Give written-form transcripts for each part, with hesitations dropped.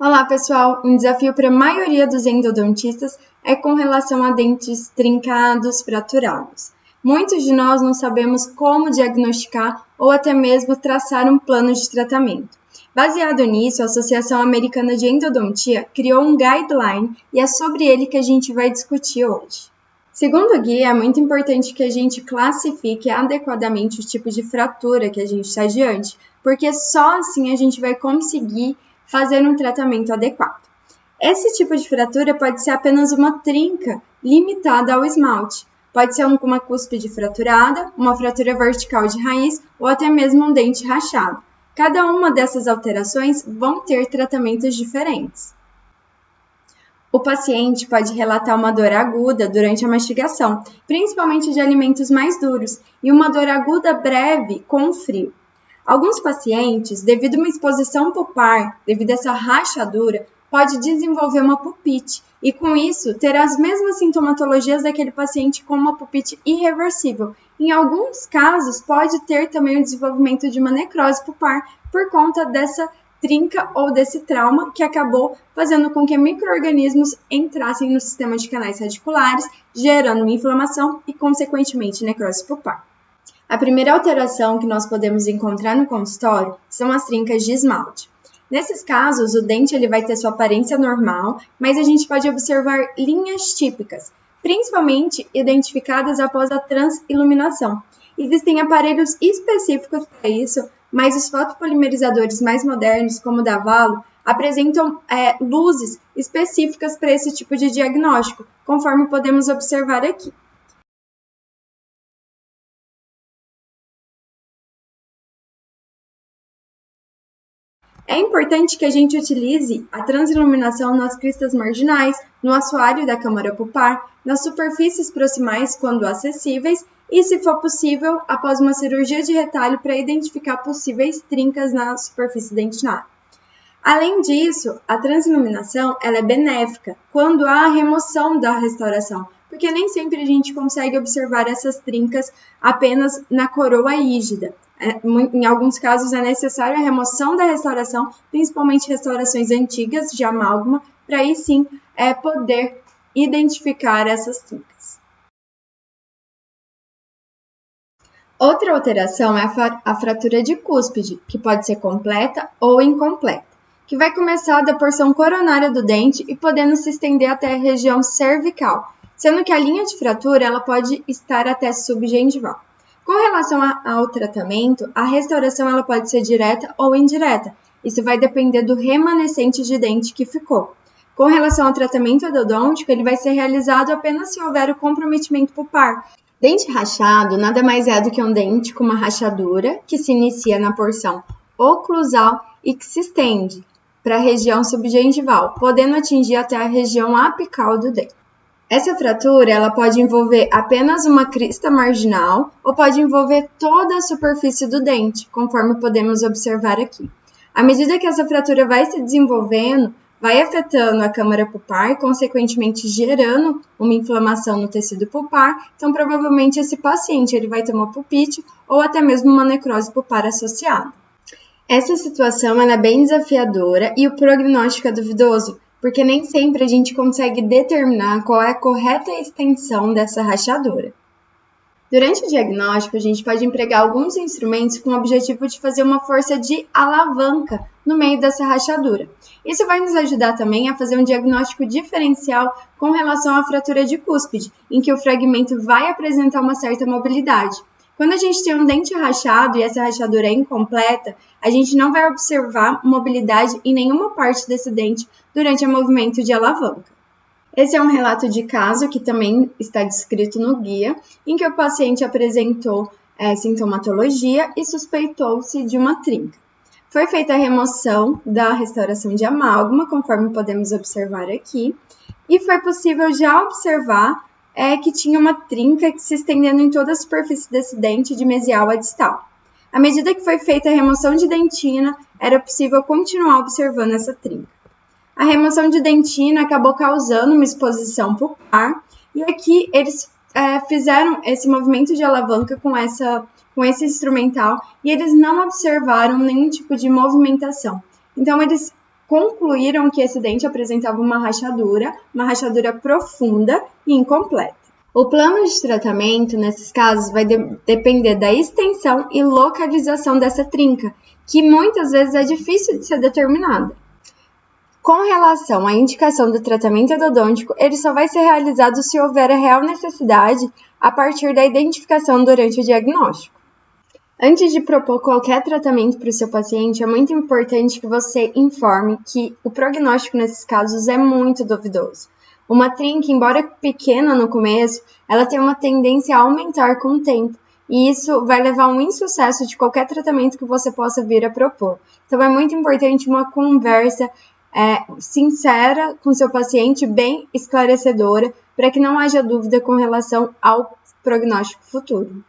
Olá, pessoal! Um desafio para a maioria dos endodontistas é com relação a dentes trincados, fraturados. Muitos de nós não sabemos como diagnosticar ou até mesmo traçar um plano de tratamento. Baseado nisso, a Associação Americana de Endodontia criou um guideline e é sobre ele que a gente vai discutir hoje. Segundo o guia, é muito importante que a gente classifique adequadamente o tipo de fratura que a gente está diante, porque só assim a gente vai conseguir fazer um tratamento adequado. Esse tipo de fratura pode ser apenas uma trinca limitada ao esmalte. Pode ser uma cúspide fraturada, uma fratura vertical de raiz ou até mesmo um dente rachado. Cada uma dessas alterações vão ter tratamentos diferentes. O paciente pode relatar uma dor aguda durante a mastigação, principalmente de alimentos mais duros, e uma dor aguda breve com frio. Alguns pacientes, devido a uma exposição pulpar, devido a essa rachadura, pode desenvolver uma pulpite e, com isso, ter as mesmas sintomatologias daquele paciente com uma pulpite irreversível. Em alguns casos, pode ter também o desenvolvimento de uma necrose pulpar por conta dessa trinca ou desse trauma que acabou fazendo com que micro-organismos entrassem no sistema de canais radiculares, gerando uma inflamação e, consequentemente, necrose pulpar. A primeira alteração que nós podemos encontrar no consultório são as trincas de esmalte. Nesses casos, o dente ele vai ter sua aparência normal, mas a gente pode observar linhas típicas, principalmente identificadas após a transiluminação. Existem aparelhos específicos para isso, mas os fotopolimerizadores mais modernos, como o da Valo, apresentam luzes específicas para esse tipo de diagnóstico, conforme podemos observar aqui. É importante que a gente utilize a transiluminação nas cristas marginais, no assoalho da câmara pulpar, nas superfícies proximais quando acessíveis e, se for possível, após uma cirurgia de retalho para identificar possíveis trincas na superfície dentinária. Além disso, a transiluminação ela é benéfica quando há a remoção da restauração, porque nem sempre a gente consegue observar essas trincas apenas na coroa rígida. Em alguns casos é necessária a remoção da restauração, principalmente restaurações antigas de amálgama, para aí sim poder identificar essas trincas. Outra alteração é a fratura de cúspide, que pode ser completa ou incompleta, que vai começar da porção coronária do dente e podendo se estender até a região cervical, sendo que a linha de fratura ela pode estar até subgengival. Com relação ao tratamento, a restauração ela pode ser direta ou indireta. Isso vai depender do remanescente de dente que ficou. Com relação ao tratamento endodôntico, ele vai ser realizado apenas se houver o comprometimento pulpar. Dente rachado nada mais é do que um dente com uma rachadura que se inicia na porção oclusal e que se estende para a região subgengival, podendo atingir até a região apical do dente. Essa fratura ela pode envolver apenas uma crista marginal ou pode envolver toda a superfície do dente, conforme podemos observar aqui. À medida que essa fratura vai se desenvolvendo, vai afetando a câmara pulpar e, consequentemente, gerando uma inflamação no tecido pulpar, então provavelmente esse paciente ele vai ter uma pulpite ou até mesmo uma necrose pulpar associada. Essa situação ela é bem desafiadora e o prognóstico é duvidoso, porque nem sempre a gente consegue determinar qual é a correta extensão dessa rachadura. Durante o diagnóstico, a gente pode empregar alguns instrumentos com o objetivo de fazer uma força de alavanca no meio dessa rachadura. Isso vai nos ajudar também a fazer um diagnóstico diferencial com relação à fratura de cúspide, em que o fragmento vai apresentar uma certa mobilidade. Quando a gente tem um dente rachado e essa rachadura é incompleta, a gente não vai observar mobilidade em nenhuma parte desse dente durante o movimento de alavanca. Esse é um relato de caso que também está descrito no guia, em que o paciente apresentou sintomatologia e suspeitou-se de uma trinca. Foi feita a remoção da restauração de amálgama, conforme podemos observar aqui, e foi possível já observar que tinha uma trinca que se estendendo em toda a superfície desse dente de mesial a distal. À medida que foi feita a remoção de dentina, era possível continuar observando essa trinca. A remoção de dentina acabou causando uma exposição pulpar, e aqui eles fizeram esse movimento de alavanca com esse instrumental e eles não observaram nenhum tipo de movimentação. Então, eles concluíram que esse dente apresentava uma rachadura profunda e incompleta. O plano de tratamento, nesses casos, vai depender da extensão e localização dessa trinca, que muitas vezes é difícil de ser determinada. Com relação à indicação do tratamento endodôntico, ele só vai ser realizado se houver a real necessidade a partir da identificação durante o diagnóstico. Antes de propor qualquer tratamento para o seu paciente, é muito importante que você informe que o prognóstico nesses casos é muito duvidoso. Uma trinca, embora pequena no começo, ela tem uma tendência a aumentar com o tempo, e isso vai levar a um insucesso de qualquer tratamento que você possa vir a propor. Então é muito importante uma conversa sincera com seu paciente, bem esclarecedora, para que não haja dúvida com relação ao prognóstico futuro.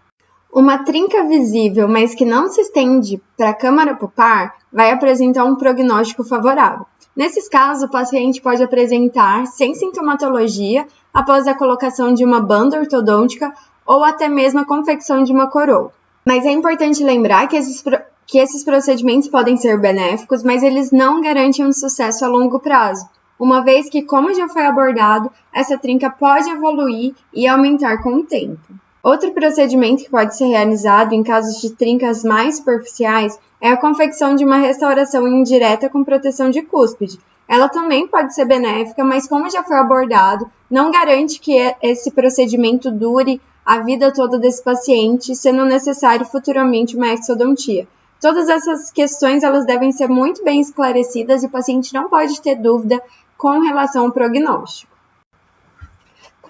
Uma trinca visível, mas que não se estende para a câmara pulpar, vai apresentar um prognóstico favorável. Nesses casos, o paciente pode apresentar sem sintomatologia após a colocação de uma banda ortodôntica ou até mesmo a confecção de uma coroa. Mas é importante lembrar que esses procedimentos podem ser benéficos, mas eles não garantem um sucesso a longo prazo, uma vez que, como já foi abordado, essa trinca pode evoluir e aumentar com o tempo. Outro procedimento que pode ser realizado em casos de trincas mais superficiais é a confecção de uma restauração indireta com proteção de cúspide. Ela também pode ser benéfica, mas como já foi abordado, não garante que esse procedimento dure a vida toda desse paciente, sendo necessário futuramente uma exodontia. Todas essas questões elas devem ser muito bem esclarecidas e o paciente não pode ter dúvida com relação ao prognóstico.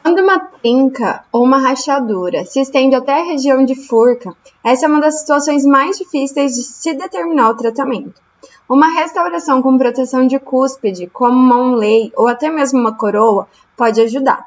Quando uma trinca ou uma rachadura se estende até a região de furca, essa é uma das situações mais difíceis de se determinar o tratamento. Uma restauração com proteção de cúspide, como uma onlay ou até mesmo uma coroa, pode ajudar.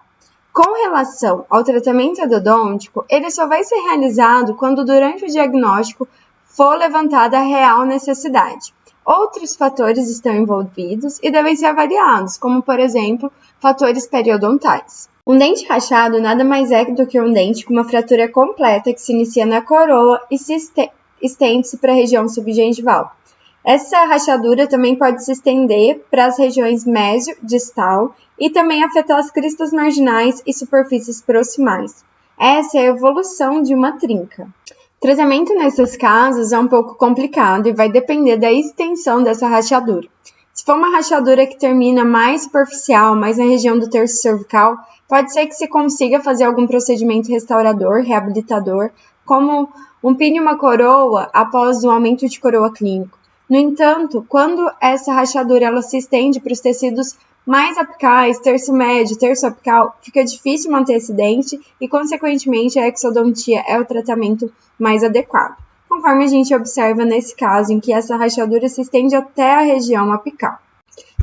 Com relação ao tratamento endodôntico, ele só vai ser realizado quando durante o diagnóstico for levantada a real necessidade. Outros fatores estão envolvidos e devem ser avaliados, como, por exemplo, fatores periodontais. Um dente rachado nada mais é do que um dente com uma fratura completa que se inicia na coroa e se estende-se para a região subgengival. Essa rachadura também pode se estender para as regiões mésio-distal e também afetar as cristas marginais e superfícies proximais. Essa é a evolução de uma trinca. O tratamento nesses casos é um pouco complicado e vai depender da extensão dessa rachadura. Se for uma rachadura que termina mais superficial, mais na região do terço cervical, pode ser que se consiga fazer algum procedimento restaurador, reabilitador, como um pino e uma coroa após um aumento de coroa clínico. No entanto, quando essa rachadura ela se estende para os tecidos mais apicais, terço médio, terço apical, fica difícil manter esse dente e, consequentemente, a exodontia é o tratamento mais adequado, conforme a gente observa nesse caso em que essa rachadura se estende até a região apical.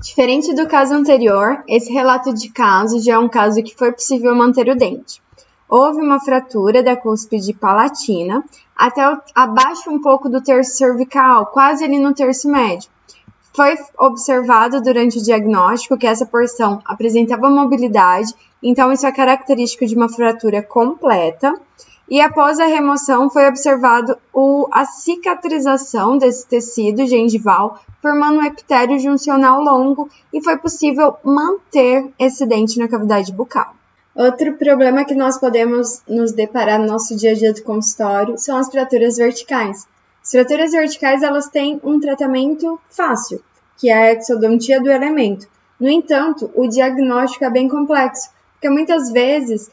Diferente do caso anterior, esse relato de caso já é um caso que foi possível manter o dente. Houve uma fratura da cúspide palatina até abaixo um pouco do terço cervical, quase ali no terço médio. Foi observado durante o diagnóstico que essa porção apresentava mobilidade, então isso é característico de uma fratura completa. E após a remoção foi observado a cicatrização desse tecido gengival, formando um epitélio juncional longo e foi possível manter esse dente na cavidade bucal. Outro problema que nós podemos nos deparar no nosso dia a dia do consultório são as fraturas verticais. As fraturas verticais elas têm um tratamento fácil, que é a exodontia do elemento. No entanto, o diagnóstico é bem complexo, porque muitas vezes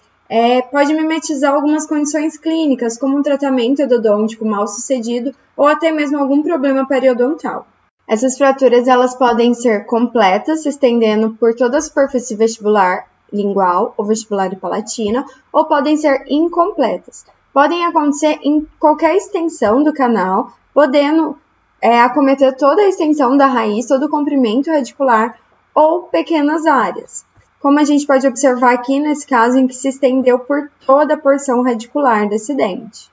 pode mimetizar algumas condições clínicas, como um tratamento endodôntico mal sucedido ou até mesmo algum problema periodontal. Essas fraturas elas podem ser completas, se estendendo por toda a superfície vestibular lingual ou vestibular e palatina, ou podem ser incompletas. Podem acontecer em qualquer extensão do canal, podendo acometer toda a extensão da raiz, todo o comprimento radicular ou pequenas áreas, como a gente pode observar aqui nesse caso em que se estendeu por toda a porção radicular desse dente.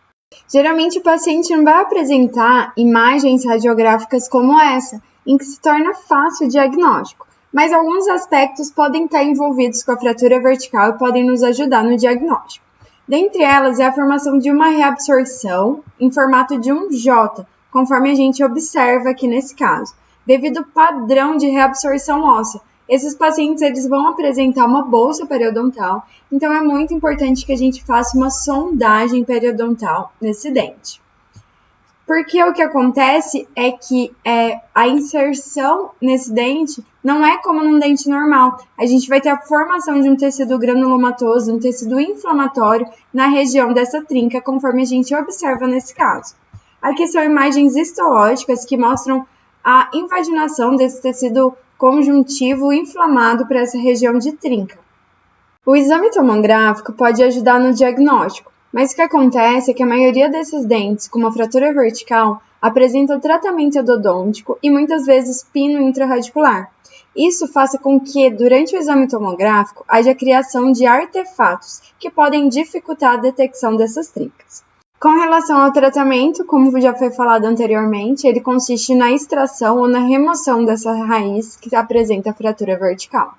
Geralmente o paciente não vai apresentar imagens radiográficas como essa, em que se torna fácil o diagnóstico, mas alguns aspectos podem estar envolvidos com a fratura vertical e podem nos ajudar no diagnóstico. Dentre elas é a formação de uma reabsorção em formato de um J, conforme a gente observa aqui nesse caso. devido ao padrão de reabsorção óssea. Esses pacientes eles vão apresentar uma bolsa periodontal, então é muito importante que a gente faça uma sondagem periodontal nesse dente. Porque o que acontece é que a inserção nesse dente não é como num dente normal. A gente vai ter a formação de um tecido granulomatoso, um tecido inflamatório na região dessa trinca, conforme a gente observa nesse caso. Aqui são imagens histológicas que mostram a invaginação desse tecido conjuntivo inflamado para essa região de trinca. O exame tomográfico pode ajudar no diagnóstico, mas o que acontece é que a maioria desses dentes com uma fratura vertical apresenta tratamento endodôntico e muitas vezes pino intraradicular. Isso faz com que, durante o exame tomográfico, haja criação de artefatos que podem dificultar a detecção dessas trincas. Com relação ao tratamento, como já foi falado anteriormente, ele consiste na extração ou na remoção dessa raiz que apresenta a fratura vertical.